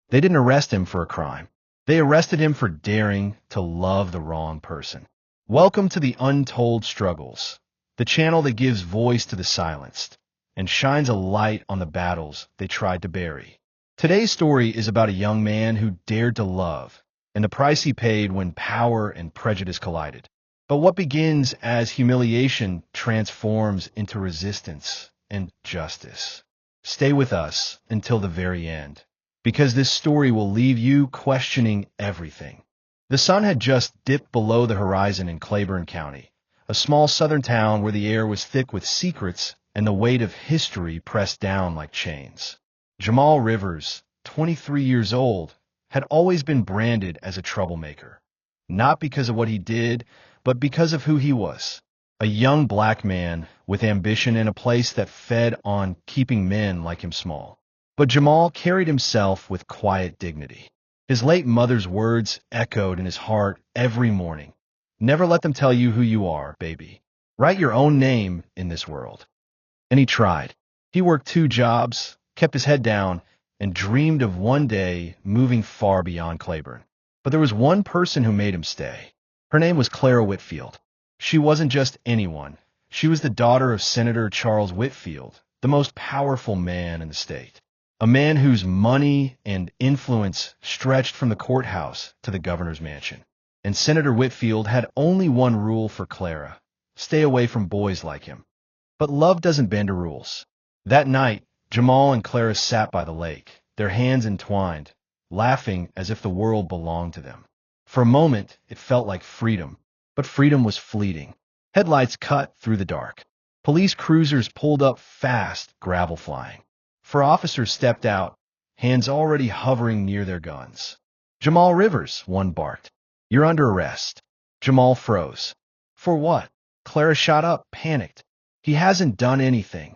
They didn't arrest him for a crime. They arrested him for daring to love the wrong person. Welcome to the Untold Struggles, the channel that gives voice to the silenced and shines a light on the battles they tried to bury. Today's story is about a young man who dared to love and the price he paid when power and prejudice collided. But what begins as humiliation transforms into resistance and justice. Stay with us until the very end, because this story will leave you questioning everything. The sun had just dipped below the horizon in Claiborne County, a small southern town where the air was thick with secrets and the weight of history pressed down like chains. Jamal Rivers, 23 years old, had always been branded as a troublemaker, not because of what he did, but because of who he was. A young black man with ambition in a place that fed on keeping men like him small. But Jamal carried himself with quiet dignity. His late mother's words echoed in his heart every morning. Never let them tell you who you are, baby. Write your own name in this world. And he tried. He worked 2 jobs, kept his head down, and dreamed of one day moving far beyond Claiborne. But there was one person who made him stay. Her name was Clara Whitfield. She wasn't just anyone. She was the daughter of Senator Charles Whitfield, the most powerful man in the state. A man whose money and influence stretched from the courthouse to the governor's mansion. And Senator Whitfield had only one rule for Clara: stay away from boys like him. But love doesn't bend to rules. That night, Jamal and Clara sat by the lake, their hands entwined, laughing as if the world belonged to them. For a moment, it felt like freedom, but freedom was fleeting. Headlights cut through the dark. Police cruisers pulled up fast, gravel flying. 4 officers stepped out, hands already hovering near their guns. "Jamal Rivers," one barked. "You're under arrest." Jamal froze. "For what?" Clara shot up, panicked. "He hasn't done anything."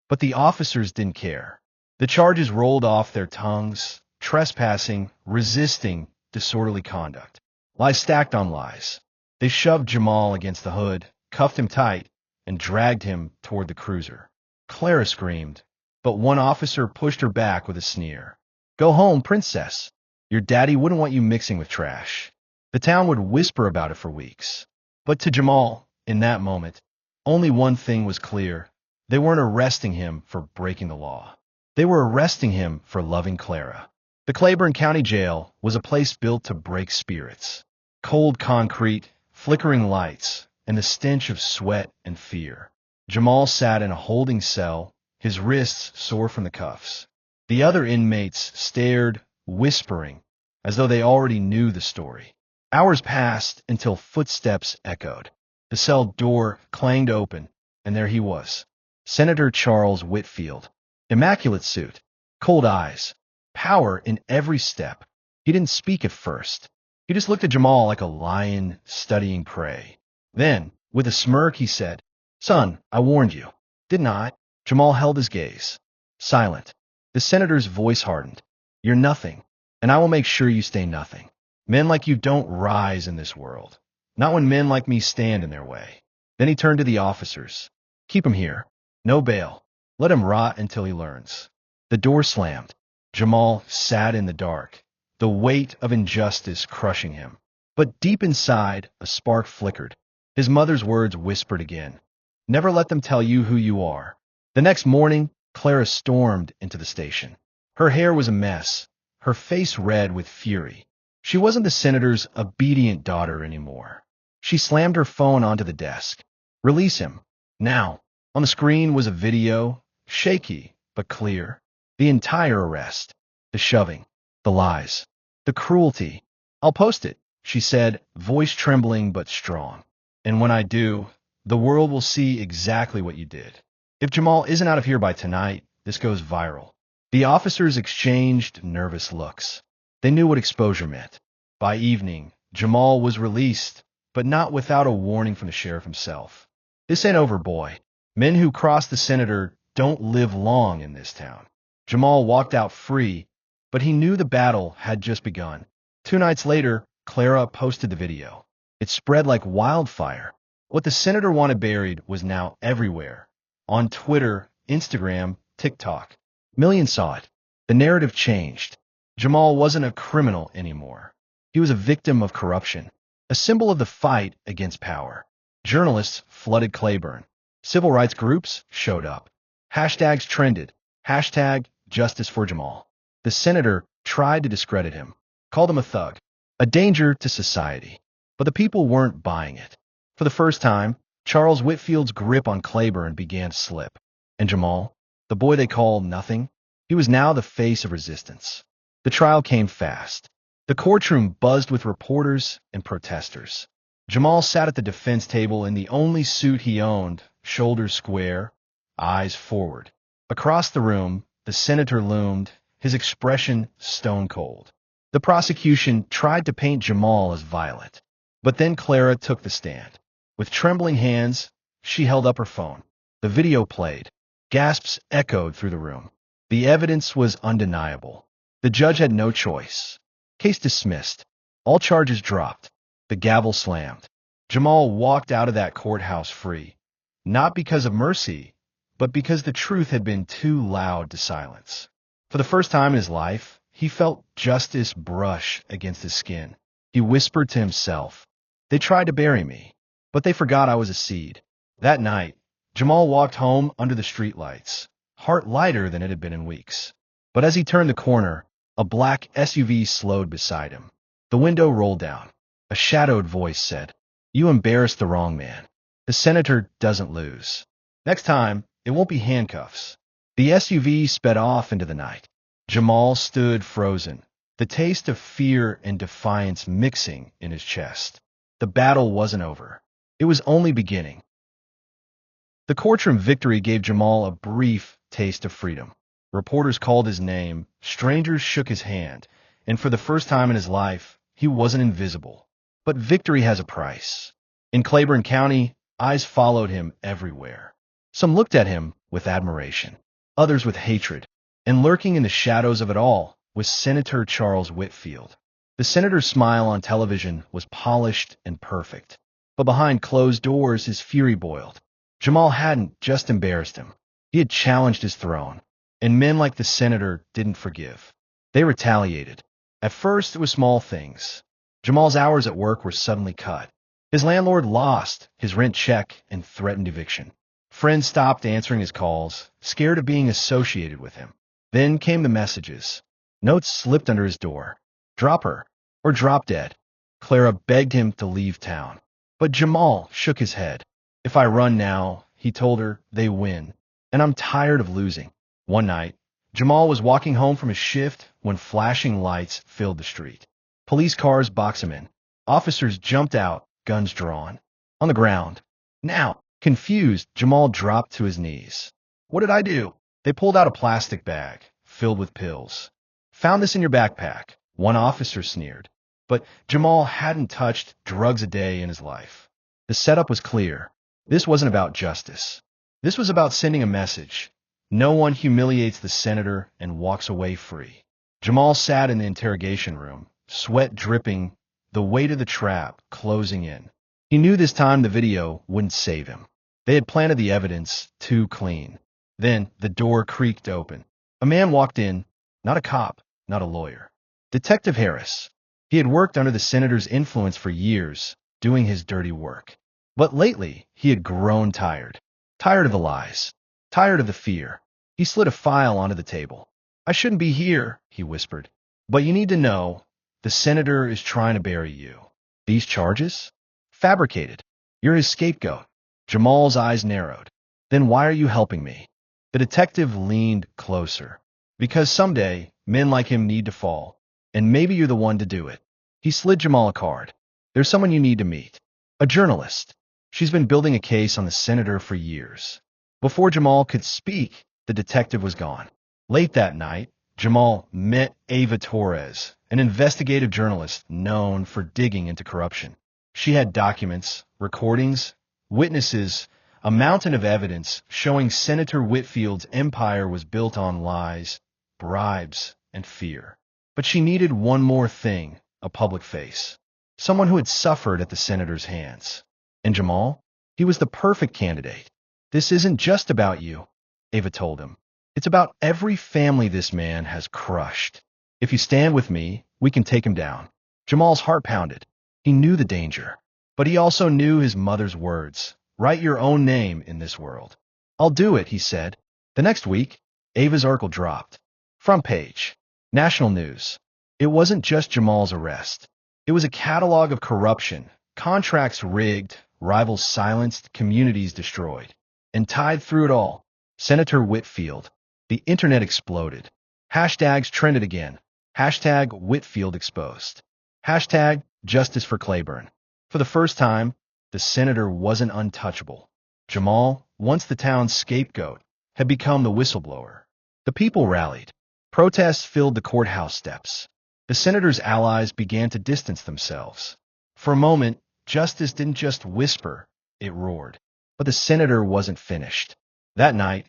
But the officers didn't care. The charges rolled off their tongues: trespassing, resisting, disorderly conduct. Lies stacked on lies. They shoved Jamal against the hood, cuffed him tight, and dragged him toward the cruiser. Clara screamed, but one officer pushed her back with a sneer. "Go home, princess. Your daddy wouldn't want you mixing with trash." The town would whisper about it for weeks. But to Jamal, in that moment, only one thing was clear. They weren't arresting him for breaking the law. They were arresting him for loving Clara. The Claiborne County Jail was a place built to break spirits. Cold concrete, flickering lights, and the stench of sweat and fear. Jamal sat in a holding cell, his wrists sore from the cuffs. The other inmates stared, whispering, as though they already knew the story. Hours passed until footsteps echoed. The cell door clanged open, and there he was, Senator Charles Whitfield. Immaculate suit, cold eyes, power in every step. He didn't speak at first. He just looked at Jamal like a lion studying prey. Then, with a smirk, he said, "Son, I warned you." "Didn't I?" Jamal held his gaze. Silent. The senator's voice hardened. "You're nothing, and I will make sure you stay nothing. Men like you don't rise in this world. Not when men like me stand in their way." Then he turned to the officers. "Keep him here. No bail. Let him rot until he learns." The door slammed. Jamal sat in the dark, the weight of injustice crushing him. But deep inside, a spark flickered. His mother's words whispered again. "Never let them tell you who you are." The next morning, Clara stormed into the station. Her hair was a mess, her face red with fury. She wasn't the senator's obedient daughter anymore. She slammed her phone onto the desk. "Release him. Now." On the screen was a video, shaky but clear. The entire arrest. The shoving. The lies. The cruelty. "I'll post it," she said, voice trembling but strong. "And when I do, the world will see exactly what you did. If Jamal isn't out of here by tonight, this goes viral." The officers exchanged nervous looks. They knew what exposure meant. By evening, Jamal was released, but not without a warning from the sheriff himself. "This ain't over, boy. Men who cross the senator don't live long in this town." Jamal walked out free, but he knew the battle had just begun. 2 nights later, Clara posted the video. It spread like wildfire. What the senator wanted buried was now everywhere. On Twitter, Instagram, TikTok. Millions saw it. The narrative changed. Jamal wasn't a criminal anymore. He was a victim of corruption, a symbol of the fight against power. Journalists flooded Claiborne. Civil rights groups showed up. Hashtags trended. Hashtag justice for Jamal. The senator tried to discredit him, called him a thug, a danger to society. But the people weren't buying it. For the first time, Charles Whitfield's grip on Claiborne began to slip. And Jamal, the boy they call Nothing, he was now the face of resistance. The trial came fast. The courtroom buzzed with reporters and protesters. Jamal sat at the defense table in the only suit he owned, shoulders square, eyes forward. Across the room, the senator loomed, his expression stone cold. The prosecution tried to paint Jamal as violent. But then Clara took the stand. With trembling hands, she held up her phone. The video played. Gasps echoed through the room. The evidence was undeniable. The judge had no choice. Case dismissed. All charges dropped. The gavel slammed. Jamal walked out of that courthouse free, not because of mercy, but because the truth had been too loud to silence. For the first time in his life, he felt justice brush against his skin. He whispered to himself, "They tried to bury me, but they forgot I was a seed." That night, Jamal walked home under the streetlights, heart lighter than it had been in weeks. But as he turned the corner, a black SUV slowed beside him. The window rolled down. A shadowed voice said, "You embarrassed the wrong man. The senator doesn't lose. Next time, it won't be handcuffs." The SUV sped off into the night. Jamal stood frozen, the taste of fear and defiance mixing in his chest. The battle wasn't over. It was only beginning. The courtroom victory gave Jamal a brief taste of freedom. Reporters called his name, strangers shook his hand, and for the first time in his life, he wasn't invisible. But victory has a price. In Claiborne County, eyes followed him everywhere. Some looked at him with admiration, others with hatred, and lurking in the shadows of it all was Senator Charles Whitfield. The senator's smile on television was polished and perfect, but behind closed doors his fury boiled. Jamal hadn't just embarrassed him. He had challenged his throne, and men like the senator didn't forgive. They retaliated. At first, it was small things. Jamal's hours at work were suddenly cut. His landlord lost his rent check and threatened eviction. Friends stopped answering his calls, scared of being associated with him. Then came the messages. Notes slipped under his door. "Drop her," or "drop dead." Clara begged him to leave town. But Jamal shook his head. "If I run now," he told her, "they win. And I'm tired of losing." One night, Jamal was walking home from his shift when flashing lights filled the street. Police cars boxed him in. Officers jumped out, guns drawn. On the ground. Now, confused, Jamal dropped to his knees. "What did I do?" They pulled out a plastic bag, filled with pills. "Found this in your backpack," one officer sneered. But Jamal hadn't touched drugs a day in his life. The setup was clear. This wasn't about justice. This was about sending a message. No one humiliates the senator and walks away free. Jamal sat in the interrogation room, sweat dripping, the weight of the trap closing in. He knew this time the video wouldn't save him. They had planted the evidence too clean. Then the door creaked open. A man walked in, not a cop, not a lawyer. Detective Harris. He had worked under the senator's influence for years, doing his dirty work. But lately, he had grown tired. Tired of the lies. Tired of the fear. He slid a file onto the table. "I shouldn't be here," he whispered. "But you need to know, the senator is trying to bury you. These charges? Fabricated. You're his scapegoat." Jamal's eyes narrowed. "Then why are you helping me?" The detective leaned closer. "Because someday, men like him need to fall. And maybe you're the one to do it." He slid Jamal a card. "There's someone you need to meet. A journalist. She's been building a case on the senator for years." Before Jamal could speak, the detective was gone. Late that night, Jamal met Ava Torres, an investigative journalist known for digging into corruption. She had documents, recordings, witnesses, a mountain of evidence showing Senator Whitfield's empire was built on lies, bribes, and fear. But she needed one more thing, a public face. Someone who had suffered at the senator's hands. And Jamal? He was the perfect candidate. "This isn't just about you," Ava told him. "It's about every family this man has crushed." If you stand with me, we can take him down. Jamal's heart pounded. He knew the danger. But he also knew his mother's words. Write your own name in this world. I'll do it, he said. The next week, Ava's article dropped. Front page. National news. It wasn't just Jamal's arrest. It was a catalog of corruption, contracts rigged, rivals silenced, communities destroyed. And tied through it all, Senator Whitfield. The internet exploded. Hashtags trended again. Hashtag Whitfield exposed. Hashtag Justice for Claiborne. For the first time, the senator wasn't untouchable. Jamal, once the town's scapegoat, had become the whistleblower. The people rallied. Protests filled the courthouse steps. The senator's allies began to distance themselves. For a moment, justice didn't just whisper, it roared. But the senator wasn't finished. That night,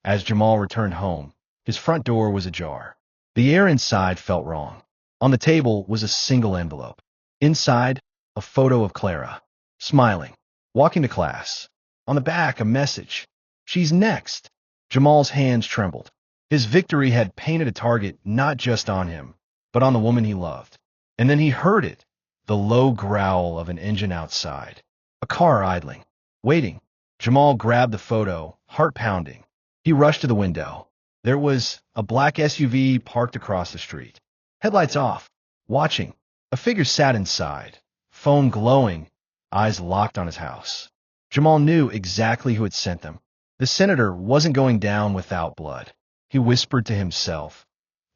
as Jamal returned home, his front door was ajar. The air inside felt wrong. On the table was a single envelope. Inside, a photo of Clara, smiling, walking to class. On the back, a message. She's next. Jamal's hands trembled. His victory had painted a target not just on him, but on the woman he loved. And then he heard it, the low growl of an engine outside. A car idling, waiting. Jamal grabbed the photo, heart pounding. He rushed to the window. There was a black SUV parked across the street. Headlights off, watching. A figure sat inside, phone glowing, eyes locked on his house. Jamal knew exactly who had sent them. The senator wasn't going down without blood. He whispered to himself,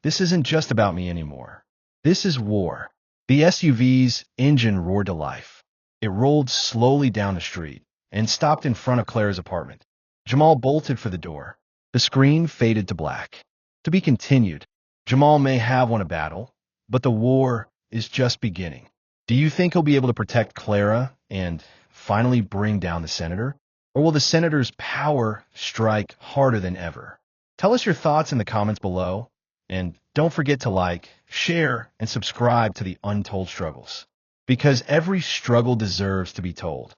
"This isn't just about me anymore. This is war." The SUV's engine roared to life. It rolled slowly down the street and stopped in front of Clara's apartment. Jamal bolted for the door. The screen faded to black. To be continued. Jamal may have won a battle, but the war is just beginning. Do you think he'll be able to protect Clara and finally bring down the senator? Or will the senator's power strike harder than ever? Tell us your thoughts in the comments below, and don't forget to like, share, and subscribe to the Untold Struggles, because every struggle deserves to be told.